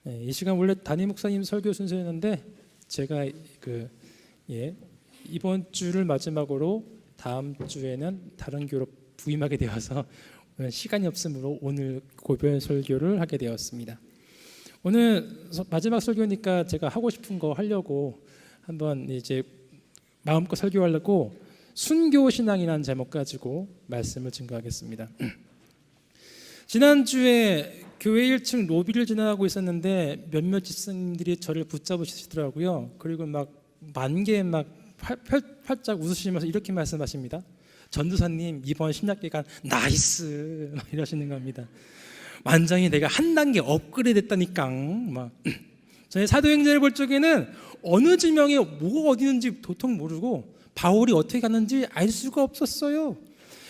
이 시간 원래 담임 목사님 설교 순서였는데 제가 이번 주를 마지막으로 다음 주에는 다른 교로 부임하게 되어서 시간이 없으므로 오늘 고별 설교를 하게 되었습니다. 오늘 마지막 설교니까 제가 하고 싶은 거 하려고 한번 이제 마음껏 설교하려고 순교신앙이라는 제목 가지고 말씀을 증거하겠습니다. 지난주에 교회 1층 로비를 지나가고 있었는데 몇몇 집사님들이 저를 붙잡으시더라고요. 그리고 막 만개 막 활짝 웃으시면서 이렇게 말씀하십니다. 전도사님 이번 신약기간 나이스 이러시는 겁니다. 완전히 내가 한 단계 업그레이드 됐다니까. 막 저희 사도행전을 볼 적에는 어느 지명에 뭐가 어디 있는지 도통 모르고 바울이 어떻게 갔는지 알 수가 없었어요.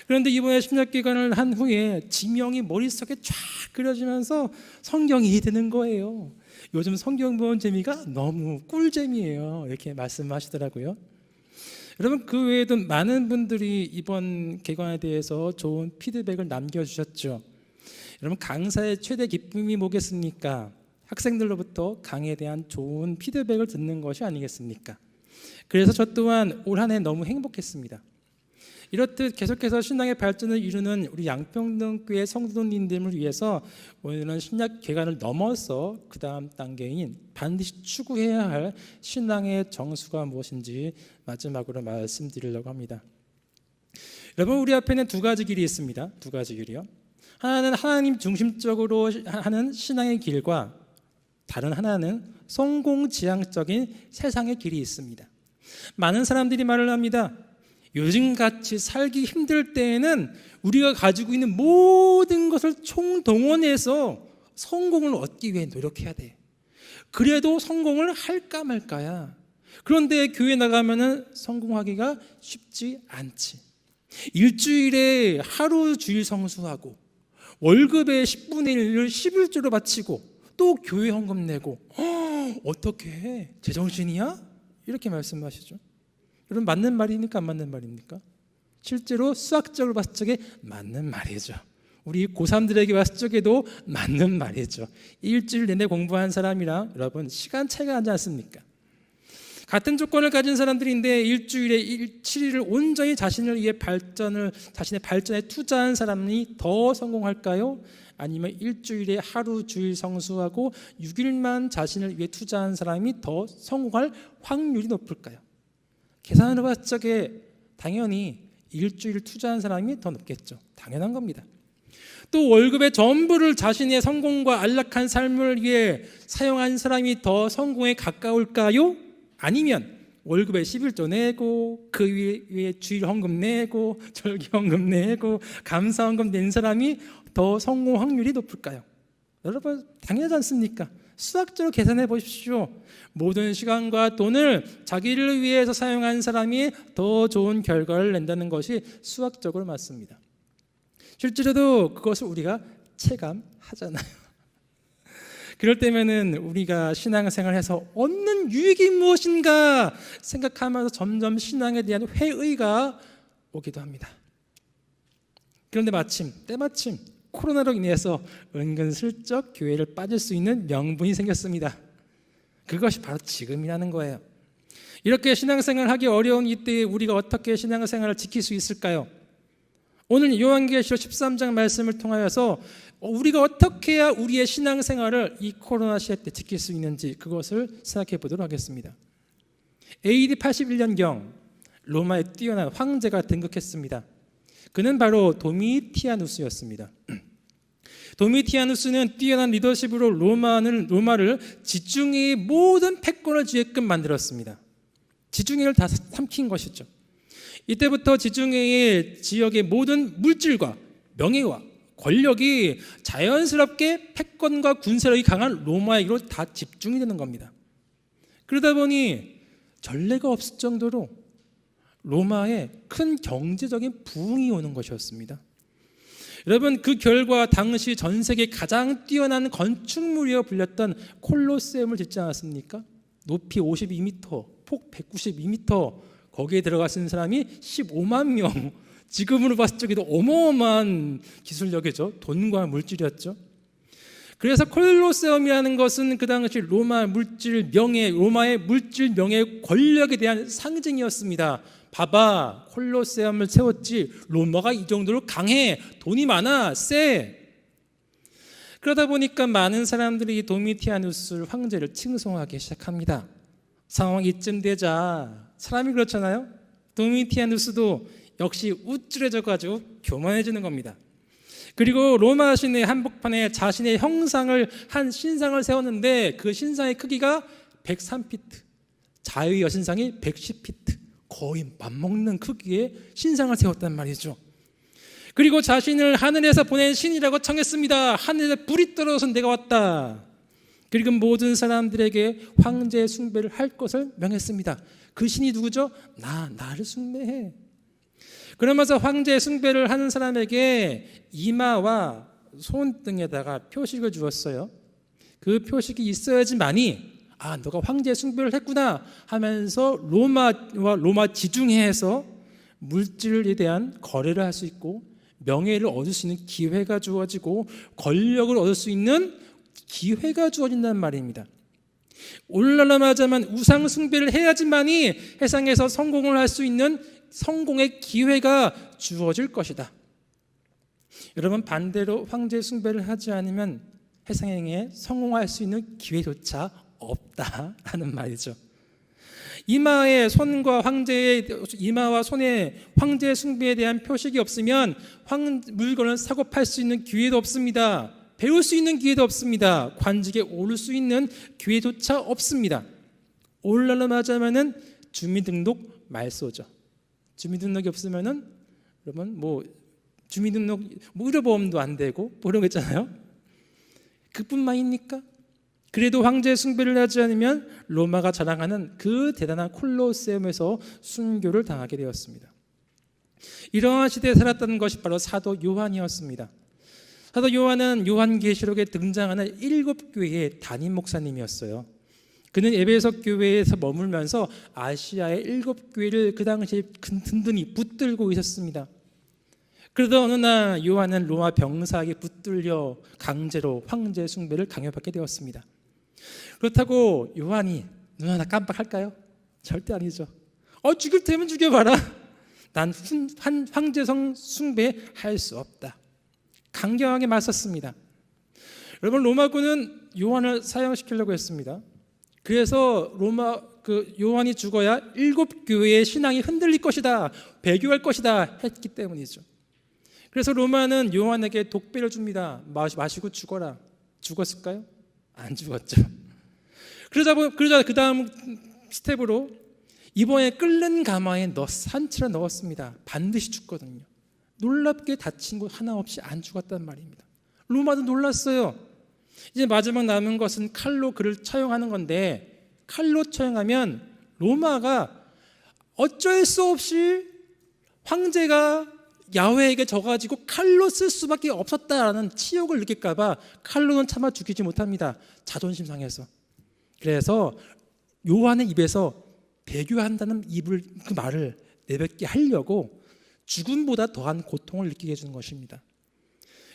그런데 이번에 신약기간을 한 후에 지명이 머릿속에 쫙 그려지면서 성경이 이해되는 거예요. 요즘 성경 보는 재미가 너무 꿀재미예요. 이렇게 말씀하시더라고요. 여러분, 그 외에도 많은 분들이 이번 개관에 대해서 좋은 피드백을 남겨주셨죠. 여러분, 강사의 최대 기쁨이 뭐겠습니까? 학생들로부터 강의에 대한 좋은 피드백을 듣는 것이 아니겠습니까? 그래서 저 또한 올 한 해 너무 행복했습니다. 이렇듯 계속해서 신앙의 발전을 이루는 우리 양평동교회 성도님들을 위해서 오늘은 신약 개관을 넘어서 그 다음 단계인 반드시 추구해야 할 신앙의 정수가 무엇인지 마지막으로 말씀드리려고 합니다. 여러분, 우리 앞에는 두 가지 길이 있습니다. 두 가지 길이요. 하나는 하나님 중심적으로 하는 신앙의 길과 다른 하나는 성공지향적인 세상의 길이 있습니다. 많은 사람들이 말을 합니다. 요즘같이 살기 힘들 때에는 우리가 가지고 있는 모든 것을 총동원해서 성공을 얻기 위해 노력해야 돼. 그래도 성공을 할까 말까야. 그런데 교회 나가면은 성공하기가 쉽지 않지. 일주일에 하루 주일 성수하고 월급의 10분의 1을 11조로 바치고 또 교회 헌금 내고 어떻게 해? 제정신이야? 이렇게 말씀하시죠. 여러분, 맞는 말입니까? 안 맞는 말입니까? 실제로 수학적으로 봤을 적에 맞는 말이죠. 우리 고3들에게 봤을 적에도 맞는 말이죠. 일주일 내내 공부한 사람이랑 여러분 시간 차이가 나지 않습니까? 같은 조건을 가진 사람들인데 일주일에 7일을 온전히 자신의 발전에 투자한 사람이 더 성공할까요? 아니면 일주일에 하루 주일 성수하고 6일만 자신을 위해 투자한 사람이 더 성공할 확률이 높을까요? 계산을 봤을 적에 당연히 일주일 투자한 사람이 더 높겠죠. 당연한 겁니다. 또 월급의 전부를 자신의 성공과 안락한 삶을 위해 사용한 사람이 더 성공에 가까울까요? 아니면 월급에 11조 내고 그 위에 주일 헌금 내고 절기 헌금 내고 감사 헌금 낸 사람이 더 성공 확률이 높을까요? 여러분, 당연하지 않습니까? 수학적으로 계산해 보십시오. 모든 시간과 돈을 자기를 위해서 사용한 사람이 더 좋은 결과를 낸다는 것이 수학적으로 맞습니다. 실제로도 그것을 우리가 체감하잖아요. 그럴 때면은 우리가 신앙생활해서 얻는 유익이 무엇인가 생각하면서 점점 신앙에 대한 회의가 오기도 합니다. 그런데 때마침 코로나로 인해서 은근슬쩍 교회를 빠질 수 있는 명분이 생겼습니다. 그것이 바로 지금이라는 거예요. 이렇게 신앙생활을 하기 어려운 이때에 우리가 어떻게 신앙생활을 지킬 수 있을까요? 오늘 요한계시록 13장 말씀을 통하여서 우리가 어떻게 해야 우리의 신앙생활을 이 코로나 시대 때 지킬 수 있는지 그것을 생각해 보도록 하겠습니다. AD 81년경 로마에 뛰어난 황제가 등극했습니다. 그는 바로 도미티아누스였습니다. 도미티아누스는 뛰어난 리더십으로 로마를 지중해의 모든 패권을 쥐게끔 만들었습니다. 지중해를 다 삼킨 것이죠. 이때부터 지중해의 지역의 모든 물질과 명예와 권력이 자연스럽게 패권과 군사력이 강한 로마에게로 다 집중이 되는 겁니다. 그러다 보니 전례가 없을 정도로 로마에 큰 경제적인 부흥이 오는 것이었습니다. 여러분, 그 결과 당시 전 세계 가장 뛰어난 건축물이라 불렸던 콜로세움을 짓지 않았습니까? 높이 52m, 폭 192m, 거기에 들어가신 사람이 15만 명. 지금으로 봤을 적에도 어마어마한 기술력이죠. 돈과 물질이었죠. 그래서 콜로세움이라는 것은 그 당시 로마의 물질 명예 권력에 대한 상징이었습니다. 봐봐, 콜로세움을 세웠지. 로마가 이 정도로 강해, 돈이 많아, 세. 그러다 보니까 많은 사람들이 도미티아누스 황제를 칭송하기 시작합니다. 상황이 이쯤 되자 사람이 그렇잖아요. 도미티아누스도 역시 우쭐해져가지고 교만해지는 겁니다. 그리고 로마 시내 한복판에 자신의 형상을 한 신상을 세웠는데 그 신상의 크기가 103피트, 자유의 여신상이 110피트, 거의 맞먹는 크기의 신상을 세웠단 말이죠. 그리고 자신을 하늘에서 보낸 신이라고 청했습니다. 하늘에 불이 떨어져서 내가 왔다. 그리고 모든 사람들에게 황제 숭배를 할 것을 명했습니다. 그 신이 누구죠? 나를 숭배해. 그러면서 황제 숭배를 하는 사람에게 이마와 손등에다가 표식을 주었어요. 그 표식이 있어야지만이 너가 황제 숭배를 했구나 하면서 로마 지중해에서 물질에 대한 거래를 할 수 있고 명예를 얻을 수 있는 기회가 주어지고 권력을 얻을 수 있는 기회가 주어진다는 말입니다. 오늘날마자만 우상 숭배를 해야지만이 세상에서 성공을 할 수 있는 성공의 기회가 주어질 것이다. 여러분, 반대로 황제 숭배를 하지 않으면 세상에 성공할 수 있는 기회조차 없다라는 말이죠. 이마와 손에 황제 숭배에 대한 표식이 없으면 물건을 사고 팔 수 있는 기회도 없습니다. 배울 수 있는 기회도 없습니다. 관직에 오를 수 있는 기회조차 없습니다. 오늘날로 말하자면은 주민등록 말소죠. 주민등록이 없으면은 여러분 주민등록 의료보험도 안 되고 그런 거 있잖아요. 그뿐만입니까? 그래도 황제 숭배를 하지 않으면 로마가 자랑하는 그 대단한 콜로세움에서 순교를 당하게 되었습니다. 이러한 시대에 살았던 것이 바로 사도 요한이었습니다. 사도 요한은 요한계시록에 등장하는 7교회의 담임 목사님이었어요. 그는 에베소 교회에서 머물면서 아시아의 7교회를 그 당시에 든든히 붙들고 있었습니다. 그러다 어느 날 요한은 로마 병사에게 붙들려 강제로 황제 숭배를 강요받게 되었습니다. 그렇다고 요한이 눈 하나 깜빡할까요? 절대 아니죠. 죽일 테면 죽여봐라. 난 황제성 숭배할 수 없다. 강경하게 맞섰습니다. 여러분, 로마군은 요한을 사형시키려고 했습니다. 그래서 요한이 죽어야 7교회의 신앙이 흔들릴 것이다, 배교할 것이다 했기 때문이죠. 그래서 로마는 요한에게 독배를 줍니다. 마시고 죽어라. 죽었을까요? 안 죽었죠. 그러자 그 다음 스텝으로 이번에 끓는 가마에 산채를 넣었습니다. 반드시 죽거든요. 놀랍게 다친 곳 하나 없이 안 죽었단 말입니다. 로마도 놀랐어요. 이제 마지막 남은 것은 칼로 그를 처형하는 건데, 칼로 처형하면 로마가 어쩔 수 없이 황제가 야훼에게 져가지고 칼로 쓸 수밖에 없었다라는 치욕을 느낄까 봐 칼로는 차마 죽이지 못합니다. 자존심 상해서. 그래서 요한의 입에서 배교한다는 그 말을 내뱉게 하려고 죽음보다 더한 고통을 느끼게 해주는 것입니다.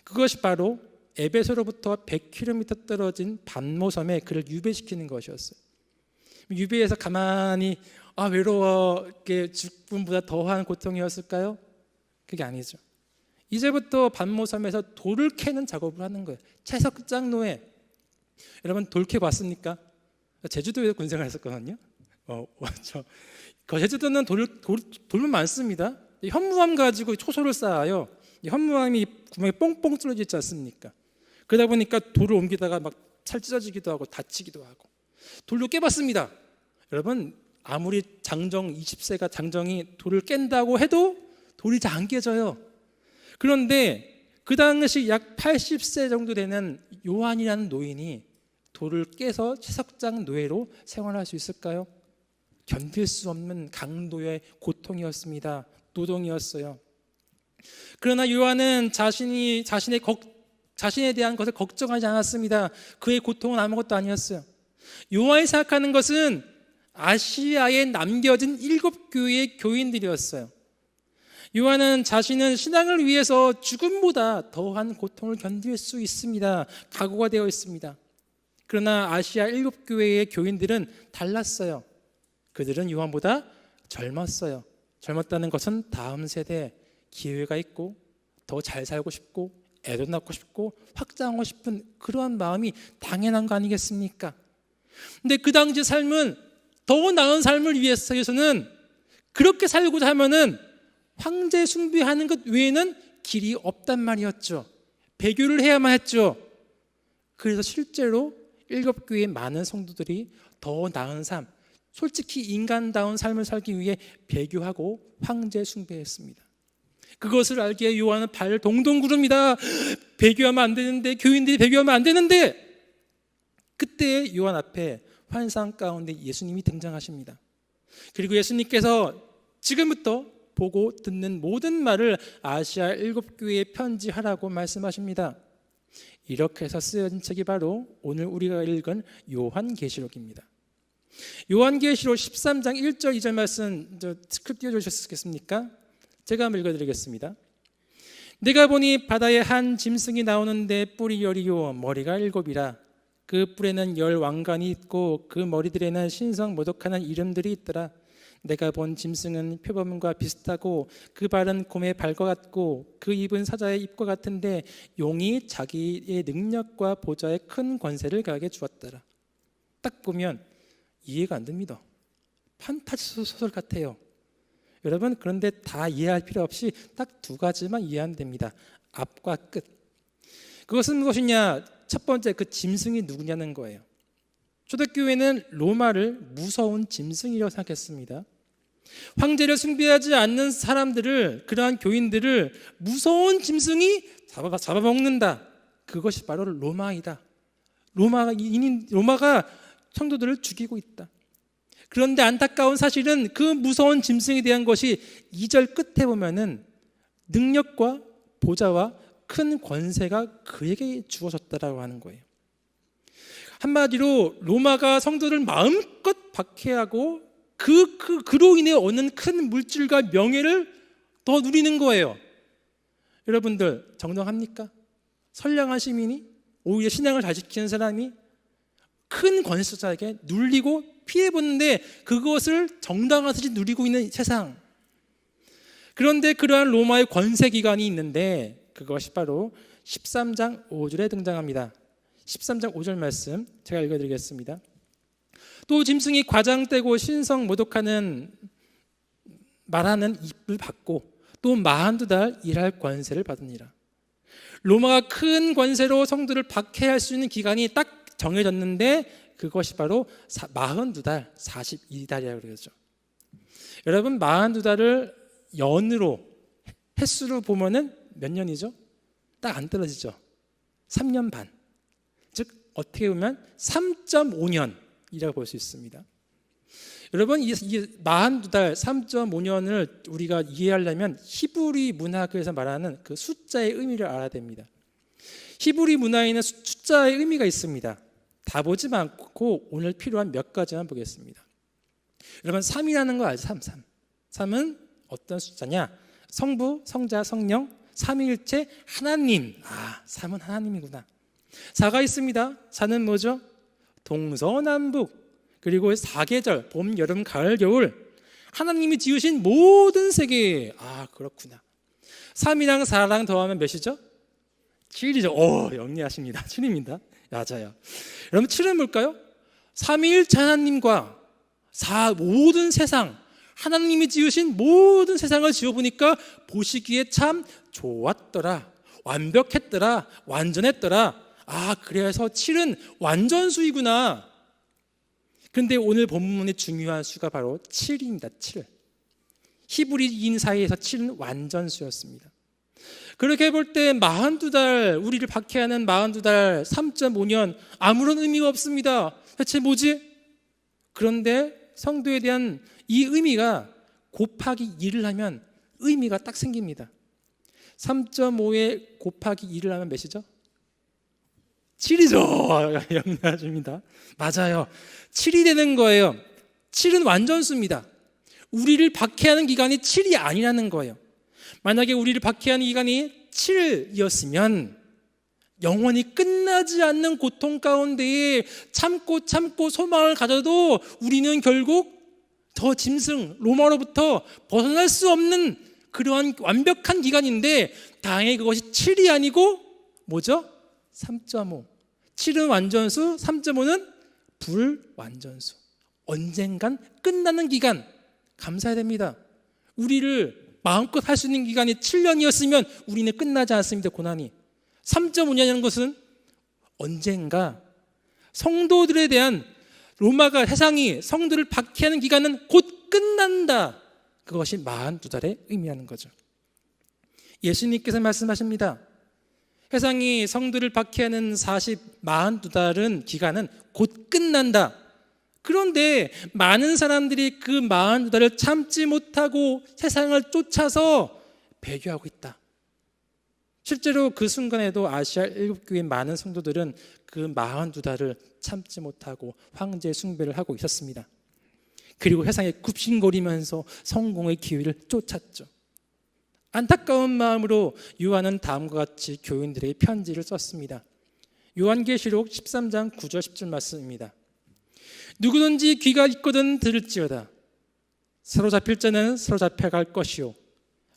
그것이 바로 에베소로부터 100km 떨어진 반모섬에 그를 유배시키는 것이었어요. 유배해서 가만히 외로워, 죽음보다 더한 고통이었을까요? 그게 아니죠. 이제부터 반모섬에서 돌을 캐는 작업을 하는 거예요. 채석장 노예. 여러분, 돌 캐 봤습니까? 제주도에서 군생활 했었거든요. 제주도는 돌만 많습니다. 현무암 가지고 초소를 쌓아요. 현무암이 구멍에 뽕뽕 뚫어져 있지 않습니까? 그러다 보니까 돌을 옮기다가 막 살 찢어지기도 하고 다치기도 하고. 돌로 깨봤습니다. 여러분, 아무리 20세가 장정이 돌을 깬다고 해도 돌이 잘 안 깨져요. 그런데 그 당시 약 80세 정도 되는 요한이라는 노인이 돌을 깨서 채석장 노예로 생활할 수 있을까요? 견딜 수 없는 강도의 고통이었습니다. 노동이었어요. 그러나 요한은 자신에 대한 것을 걱정하지 않았습니다. 그의 고통은 아무것도 아니었어요. 요한이 생각하는 것은 아시아에 남겨진 7교회의 교인들이었어요. 요한은 자신은 신앙을 위해서 죽음보다 더한 고통을 견딜 수 있습니다. 각오가 되어 있습니다. 그러나 아시아 7교회의 교인들은 달랐어요. 그들은 요한보다 젊었어요. 젊었다는 것은 다음 세대에 기회가 있고 더 잘 살고 싶고 애도 낳고 싶고 확장하고 싶은 그러한 마음이 당연한 거 아니겠습니까? 근데 그 당시 삶은 더 나은 삶을 위해서는 그렇게 살고자 하면은 황제 숭배하는 것 외에는 길이 없단 말이었죠. 배교를 해야만 했죠. 그래서 실제로 7교회의 많은 성도들이 더 나은 삶, 솔직히 인간다운 삶을 살기 위해 배교하고 황제 숭배했습니다. 그것을 알기에 요한은 발을 동동 구릅니다. 배교하면 안 되는데, 교인들이 배교하면 안 되는데, 그때 요한 앞에 환상 가운데 예수님이 등장하십니다. 그리고 예수님께서 지금부터 보고 듣는 모든 말을 아시아 7교회에 편지하라고 말씀하십니다. 이렇게 해서 쓰여진 책이 바로 오늘 우리가 읽은 요한계시록입니다. 요한계시록 13장 1절 2절 말씀 스크립 띄워주셨겠습니까? 제가 한번 읽어드리겠습니다. 내가 보니 바다에 한 짐승이 나오는데 뿔이 10이요 머리가 7이라. 그 뿔에는 10 왕관이 있고 그 머리들에는 신성 모독하는 이름들이 있더라. 내가 본 짐승은 표범과 비슷하고 그 발은 곰의 발과 같고 그 입은 사자의 입과 같은데 용이 자기의 능력과 보좌에 큰 권세를 가하게 주었더라. 딱 보면 이해가 안 됩니다. 판타지 소설 같아요. 여러분, 그런데 다 이해할 필요 없이 딱 2가지만 이해하면 됩니다. 앞과 끝. 그것은 무엇이냐? 첫 번째, 그 짐승이 누구냐는 거예요. 초대교회는 로마를 무서운 짐승이라고 생각했습니다. 황제를 숭배하지 않는 사람들을, 그러한 교인들을 무서운 짐승이 잡아먹는다. 그것이 바로 로마이다. 로마가 성도들을 죽이고 있다. 그런데 안타까운 사실은 그 무서운 짐승에 대한 것이 2절 끝에 보면은 능력과 보좌와 큰 권세가 그에게 주어졌다라고 하는 거예요. 한마디로 로마가 성도를 마음껏 박해하고 그로 인해 오는 큰 물질과 명예를 더 누리는 거예요. 여러분들 정당합니까? 선량한 시민이 오히려 신앙을 잘 지키는 사람이 큰 권세자에게 눌리고 피해보는데 그것을 정당화듯이 누리고 있는 세상. 그런데 그러한 로마의 권세기관이 있는데 그것이 바로 13장 5절에 등장합니다. 13장 5절 말씀 제가 읽어드리겠습니다. 또 짐승이 과장되고 신성 모독하는 말하는 입을 받고 또 42달 일할 권세를 받으니라. 로마가 큰 권세로 성도를 박해할 수 있는 기간이 딱 정해졌는데 그것이 바로 42달, 42달이라고 그러죠. 여러분, 42달을 연으로 횟수로 보면은 몇 년이죠? 딱 안 떨어지죠. 3년 반. 즉 어떻게 보면 3.5년이라고 볼 수 있습니다. 여러분, 이 42달, 3.5년을 우리가 이해하려면 히브리 문학에서 말하는 그 숫자의 의미를 알아야 됩니다. 히브리 문화에는 숫자의 의미가 있습니다. 다 보지 않고 오늘 필요한 몇 가지만 보겠습니다. 여러분, 3이라는 거 알죠? 3. 3은 어떤 숫자냐? 성부, 성자, 성령, 삼위일체 하나님. 3은 하나님이구나. 4가 있습니다. 4는 뭐죠? 동서남북, 그리고 4계절, 봄, 여름, 가을, 겨울. 하나님이 지으신 모든 세계. 그렇구나. 3이랑 4랑 더하면 몇이죠? 7이죠. 영리하십니다. 7입니다. 맞아요. 여러분, 7은 뭘까요? 삼위일체 하나님과 모든 세상, 하나님이 지으신 모든 세상을 지어보니까 보시기에 참 좋았더라, 완벽했더라, 완전했더라. 그래서 7은 완전수이구나. 그런데 오늘 본문의 중요한 수가 바로 7입니다. 7. 히브리인 사이에서 7은 완전수였습니다. 그렇게 볼 때 42달, 우리를 박해하는 42달, 3.5년 아무런 의미가 없습니다. 대체 뭐지? 그런데 성도에 대한 이 의미가 곱하기 2를 하면 의미가 딱 생깁니다. 3.5에 곱하기 2를 하면 몇이죠? 7이죠. 영리하십니다. 맞아요. 7이 되는 거예요. 7은 완전수입니다. 우리를 박해하는 기간이 7이 아니라는 거예요. 만약에 우리를 박해하는 기간이 7일이었으면 영원히 끝나지 않는 고통 가운데에 참고 소망을 가져도 우리는 결국 저 짐승 로마로부터 벗어날 수 없는 그러한 완벽한 기간인데, 다행히 그것이 7이 아니고 뭐죠? 3.5. 7은 완전수, 3.5는 불완전수. 언젠간 끝나는 기간, 감사해야 됩니다. 우리를 마음껏 할 수 있는 기간이 7년이었으면 우리는 끝나지 않습니다. 고난이. 3.5년이라는 것은 언젠가 성도들에 대한 로마가 세상이 성도를 박해하는 기간은 곧 끝난다. 그것이 42달의 의미하는 거죠. 예수님께서 말씀하십니다. 세상이 성도를 박해하는 42달은 기간은 곧 끝난다. 그런데 많은 사람들이 그 42달을 참지 못하고 세상을 쫓아서 배교하고 있다. 실제로 그 순간에도 아시아 7교회 많은 성도들은 그 42달을 참지 못하고 황제 숭배를 하고 있었습니다. 그리고 세상에 굽신거리면서 성공의 기회를 쫓았죠. 안타까운 마음으로 요한은 다음과 같이 교인들에게 편지를 썼습니다. 요한계시록 13장 9절 10절 말씀입니다. 누구든지 귀가 있거든 들을지어다. 사로잡힐 자는 사로잡혀갈 것이요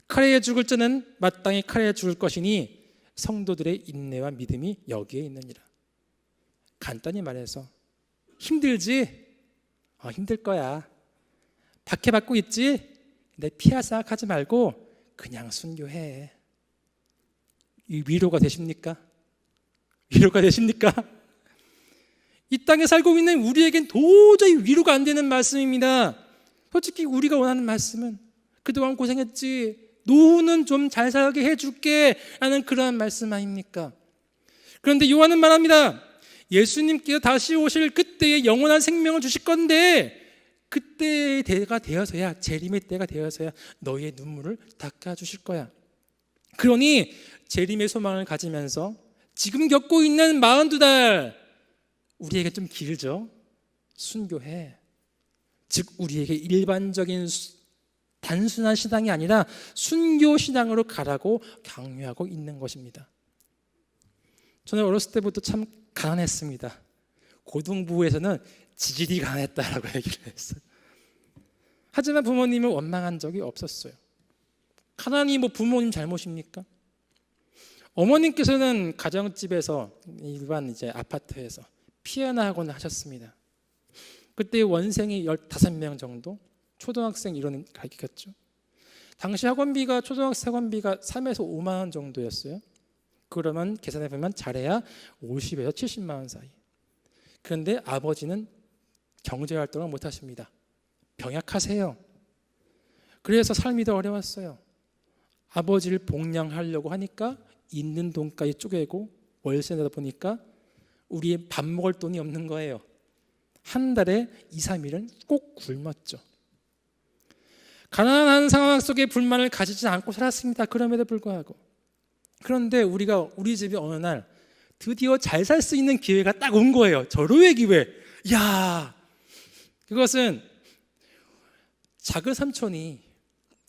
칼에 죽을 자는 마땅히 칼에 죽을 것이니 성도들의 인내와 믿음이 여기에 있느니라. 간단히 말해서 힘들지? 힘들 거야. 박해받고 있지? 근데 피할 생각하지 말고 그냥 순교해. 이 위로가 되십니까? 위로가 되십니까? 이 땅에 살고 있는 우리에겐 도저히 위로가 안 되는 말씀입니다. 솔직히 우리가 원하는 말씀은 그동안 고생했지, 노후는 좀 잘 살게 해줄게 라는 그러한 말씀 아닙니까? 그런데 요한은 말합니다. 예수님께서 다시 오실 그때에 영원한 생명을 주실 건데, 그때의 때가 되어서야, 재림의 때가 되어서야 너희의 눈물을 닦아주실 거야. 그러니 재림의 소망을 가지면서 지금 겪고 있는 42달, 우리에게 좀 길죠? 순교해. 즉 우리에게 일반적인 단순한 신앙이 아니라 순교 신앙으로 가라고 강요하고 있는 것입니다. 저는 어렸을 때부터 참 가난했습니다. 고등부에서는 지질이 가난했다라고 얘기를 했어요. 하지만 부모님을 원망한 적이 없었어요. 가난이 뭐 부모님 잘못입니까? 어머님께서는 가정집에서 일반 이제 아파트에서 피아노 학원을 하셨습니다. 그때 원생이 15명 정도, 초등학생 이런 가르쳤죠. 당시 학원비가 초등학생 학원비가 3에서 5만 원 정도였어요. 그러면 계산해 보면 잘해야 50에서 70만 원 사이. 그런데 아버지는 경제 활동을 못 하십니다. 병약하세요. 그래서 삶이 더 어려웠어요. 아버지를 복양하려고 하니까 있는 돈까지 쪼개고 월세 내다 보니까 우리의 밥 먹을 돈이 없는 거예요. 한 달에 2, 3일은 꼭 굶었죠. 가난한 상황 속에 불만을 가지지 않고 살았습니다. 그럼에도 불구하고. 그런데 우리 집이 어느 날 드디어 잘 살 수 있는 기회가 딱 온 거예요. 절호의 기회. 야, 그것은 작은 삼촌이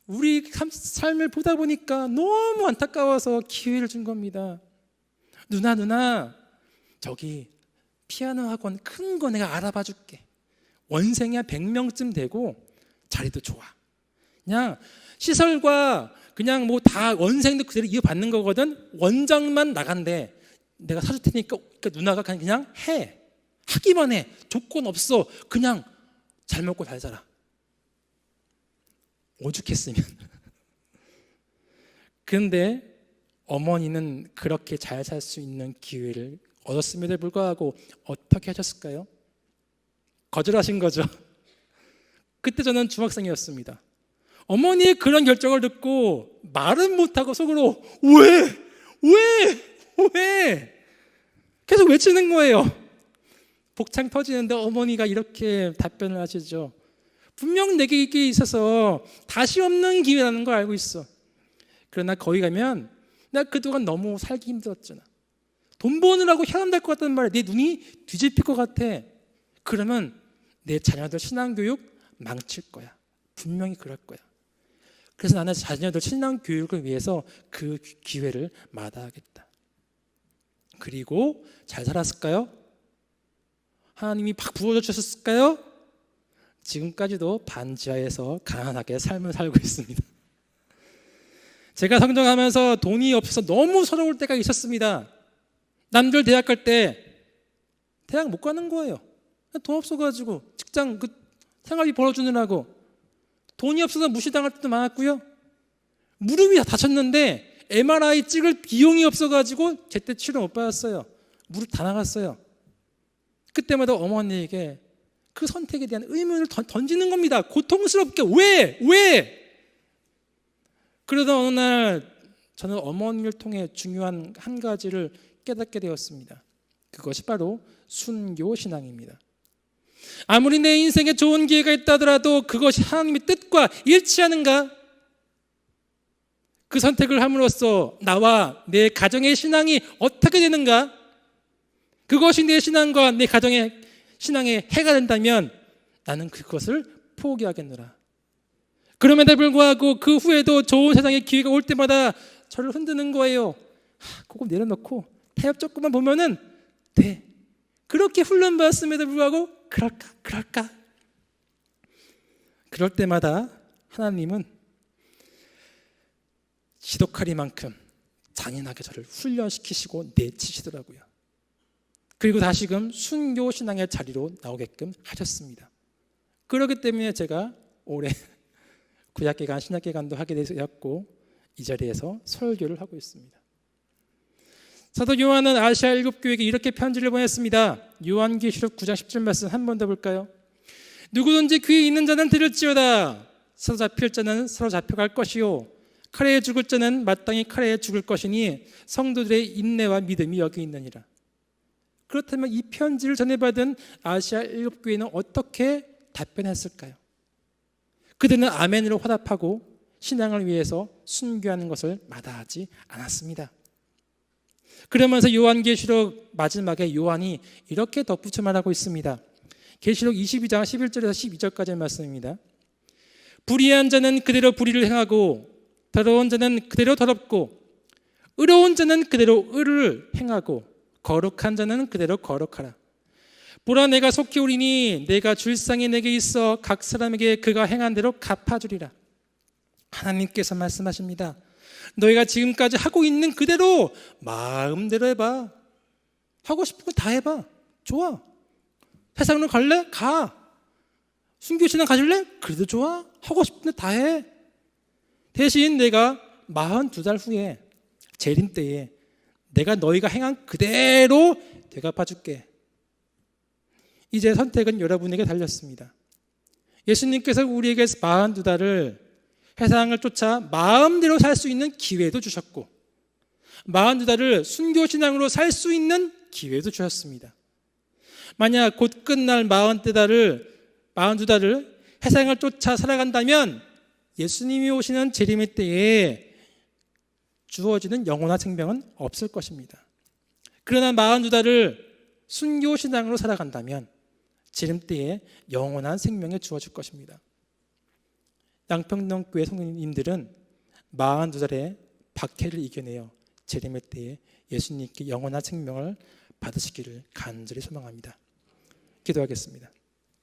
우리 삶을 보다 보니까 너무 안타까워서 기회를 준 겁니다. 누나, 저기 피아노 학원 큰 거 내가 알아봐 줄게. 원생이야 100명쯤 되고 자리도 좋아. 그냥 시설과 그냥 뭐 다 원생도 그대로 이어받는 거거든. 원장만 나간대. 내가 사줄 테니까 누나가 그냥 해. 하기만 해. 조건 없어. 그냥 잘 먹고 잘 살아. 오죽했으면. 그런데 어머니는 그렇게 잘 살 수 있는 기회를 얻었음에도 불구하고 어떻게 하셨을까요? 거절하신 거죠. 그때 저는 중학생이었습니다. 어머니의 그런 결정을 듣고 말은 못하고 속으로 왜? 계속 외치는 거예요. 복창 터지는데 어머니가 이렇게 답변을 하시죠. 분명 내게 이게 있어서 다시 없는 기회라는 걸 알고 있어. 그러나 거기 가면 나 그동안 너무 살기 힘들었잖아. 돈 버느라고 해안될 것 같다는 말에 내 눈이 뒤집힐 것 같아. 그러면 내 자녀들 신앙교육 망칠 거야. 분명히 그럴 거야. 그래서 나는 자녀들 신앙 교육을 위해서 그 기회를 마다하겠다. 그리고 잘 살았을까요? 하나님이 팍 부어줘 주셨을까요? 지금까지도 반지하에서 가난하게 삶을 살고 있습니다. 제가 성장하면서 돈이 없어서 너무 서러울 때가 있었습니다. 남들 대학 갈 때 대학 못 가는 거예요. 돈 없어가지고 직장 생활비 벌어주느라고 돈이 없어서 무시당할 때도 많았고요. 무릎이 다 다쳤는데 MRI 찍을 비용이 없어가지고 제때 치료 못 받았어요. 무릎 다 나갔어요. 그때마다 어머니에게 그 선택에 대한 의문을 던지는 겁니다. 고통스럽게 왜? 그러던 어느 날 저는 어머니를 통해 중요한 한 가지를 깨닫게 되었습니다. 그것이 바로 순교신앙입니다. 아무리 내 인생에 좋은 기회가 있다 하더라도 그것이 하나님의 뜻과 일치하는가? 그 선택을 함으로써 나와 내 가정의 신앙이 어떻게 되는가? 그것이 내 신앙과 내 가정의 신앙에 해가 된다면 나는 그것을 포기하겠노라. 그럼에도 불구하고 그 후에도 좋은 세상의 기회가 올 때마다 저를 흔드는 거예요. 그거 내려놓고 타협 조금만 보면은 돼. 그렇게 훈련받았음에도 불구하고 그럴까? 그럴 때마다 하나님은 지독하리만큼 잔인하게 저를 훈련시키시고 내치시더라고요. 그리고 다시금 순교신앙의 자리로 나오게끔 하셨습니다. 그렇기 때문에 제가 올해 구약기간, 신약기간도 하게 되었고 이 자리에서 설교를 하고 있습니다. 사도 요한은 아시아 7교회에게 이렇게 편지를 보냈습니다. 요한계시록 9장 10절 말씀 한 번 더 볼까요? 누구든지 귀에 있는 자는 들을지어다. 사로잡힐 자는 사로잡혀갈 것이요 칼에 죽을 자는 마땅히 칼에 죽을 것이니 성도들의 인내와 믿음이 여기 있느니라. 그렇다면 이 편지를 전해받은 아시아 7교회는 어떻게 답변했을까요? 그들은 아멘으로 화답하고 신앙을 위해서 순교하는 것을 마다하지 않았습니다. 그러면서 요한계시록 마지막에 요한이 이렇게 덧붙여 말하고 있습니다. 계시록 22장 11절에서 12절까지의 말씀입니다. 불의한 자는 그대로 불의를 행하고 더러운 자는 그대로 더럽고 의로운 자는 그대로 의를 행하고 거룩한 자는 그대로 거룩하라. 보라 내가 속히 오리니 내가 줄 상이 내게 있어 각 사람에게 그가 행한 대로 갚아주리라. 하나님께서 말씀하십니다. 너희가 지금까지 하고 있는 그대로 마음대로 해봐. 하고 싶은 거 다 해봐. 좋아. 세상으로 갈래? 가. 순교신앙 가질래? 그래도 좋아. 하고 싶은 데 다 해. 대신 내가 42달 후에 재림 때에 내가 너희가 행한 그대로 되갚아줄게. 이제 선택은 여러분에게 달렸습니다. 예수님께서 우리에게 42달을 세상을 쫓아 마음대로 살 수 있는 기회도 주셨고 42달을 순교신앙으로 살 수 있는 기회도 주셨습니다. 만약 곧 끝날 42달을 세상을 쫓아 살아간다면 예수님이 오시는 재림의 때에 주어지는 영원한 생명은 없을 것입니다. 그러나 42달을 순교신앙으로 살아간다면 재림 때에 영원한 생명이 주어질 것입니다. 양평동교회 성도님들은 42달의 박해를 이겨내어 재림의 때에 예수님께 영원한 생명을 받으시기를 간절히 소망합니다. 기도하겠습니다.